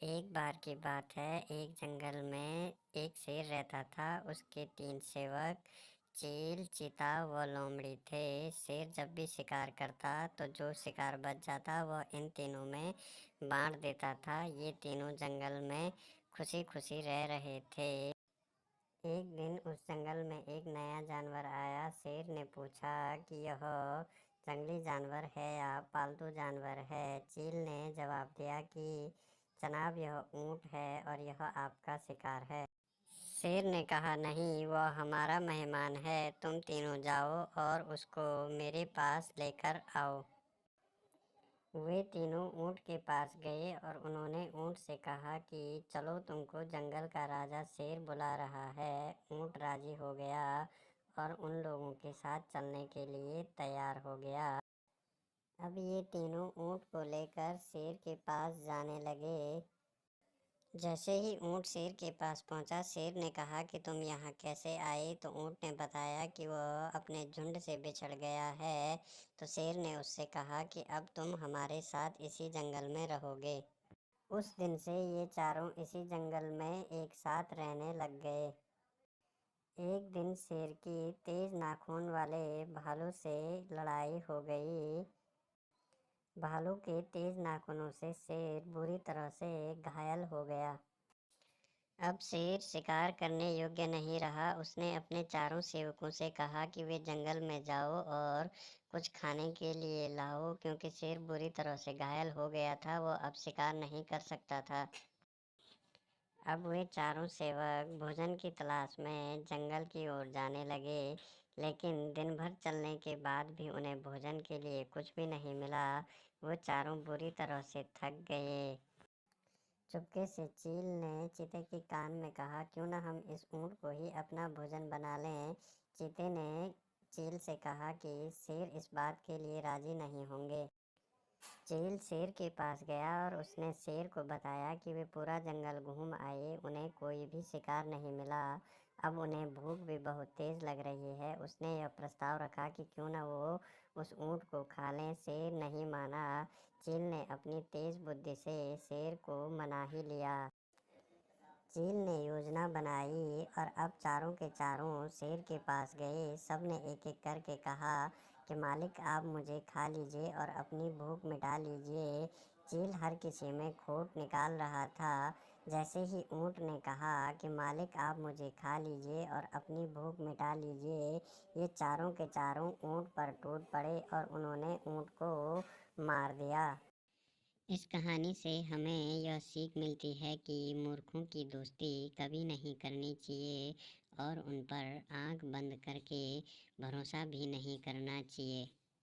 एक बार की बात है, एक जंगल में एक शेर रहता था। उसके 3 सेवक चील, चीता व लोमड़ी थे। शेर जब भी शिकार करता तो जो शिकार बच जाता वह इन तीनों में बांट देता था। ये तीनों जंगल में खुशी खुशी रह रहे थे। एक दिन उस जंगल में एक नया जानवर आया। शेर ने पूछा कि यह जंगली जानवर है या पालतू जानवर है। चील ने जवाब दिया कि जनाब, यह ऊंट है और यह आपका शिकार है। शेर ने कहा, नहीं, वह हमारा मेहमान है। तुम तीनों जाओ और उसको मेरे पास लेकर आओ। वे तीनों ऊंट के पास गए और उन्होंने ऊंट से कहा कि चलो, तुमको जंगल का राजा शेर बुला रहा है। ऊंट राजी हो गया और उन लोगों के साथ चलने के लिए तैयार हो गया। अब ये तीनों ऊंट को लेकर शेर के पास जाने लगे। जैसे ही ऊंट शेर के पास पहुंचा, शेर ने कहा कि तुम यहाँ कैसे आए। तो ऊंट ने बताया कि वह अपने झुंड से बिछड़ गया है। तो शेर ने उससे कहा कि अब तुम हमारे साथ इसी जंगल में रहोगे। उस दिन से ये चारों इसी जंगल में एक साथ रहने लग गए। एक दिन शेर की तेज नाखून वाले भालू से लड़ाई हो गई। भालू के तेज नाखूनों से शेर बुरी तरह से घायल हो गया। अब शेर शिकार करने योग्य नहीं रहा। उसने अपने चारों सेवकों से कहा कि वे जंगल में जाओ और कुछ खाने के लिए लाओ, क्योंकि शेर बुरी तरह से घायल हो गया था। वो अब शिकार नहीं कर सकता था। अब वे चारों सेवक भोजन की तलाश में जंगल की ओर जाने लगे, लेकिन दिन भर चलने के बाद भी उन्हें भोजन के लिए कुछ भी नहीं मिला। वो चारों बुरी तरह से थक गए। चुपके से चील ने चीते के कान में कहा, क्यों न हम इस ऊंट को ही अपना भोजन बना लें। चीते ने चील से कहा कि शेर इस बात के लिए राजी नहीं होंगे। चील शेर के पास गया और उसने शेर को बताया कि वे पूरा जंगल घूम आए, उन्हें कोई भी शिकार नहीं मिला। अब उन्हें भूख भी बहुत तेज लग रही है। उसने यह प्रस्ताव रखा कि क्यों न वो उस ऊंट को खा लें। शेर नहीं माना। चील ने अपनी तेज बुद्धि से शेर को मना ही लिया। चील ने योजना बनाई और अब चारों के चारों शेर के पास गए। सब ने एक एक करके कहा कि मालिक, आप मुझे खा लीजिए और अपनी भूख मिटा लीजिए। चील हर किसी में खोट निकाल रहा था। जैसे ही ऊंट ने कहा कि मालिक, आप मुझे खा लीजिए और अपनी भूख मिटा लीजिए, ये चारों के चारों ऊंट पर टूट पड़े और उन्होंने ऊंट को मार दिया। इस कहानी से हमें यह सीख मिलती है कि मूर्खों की दोस्ती कभी नहीं करनी चाहिए और उन पर आंख बंद करके भरोसा भी नहीं करना चाहिए।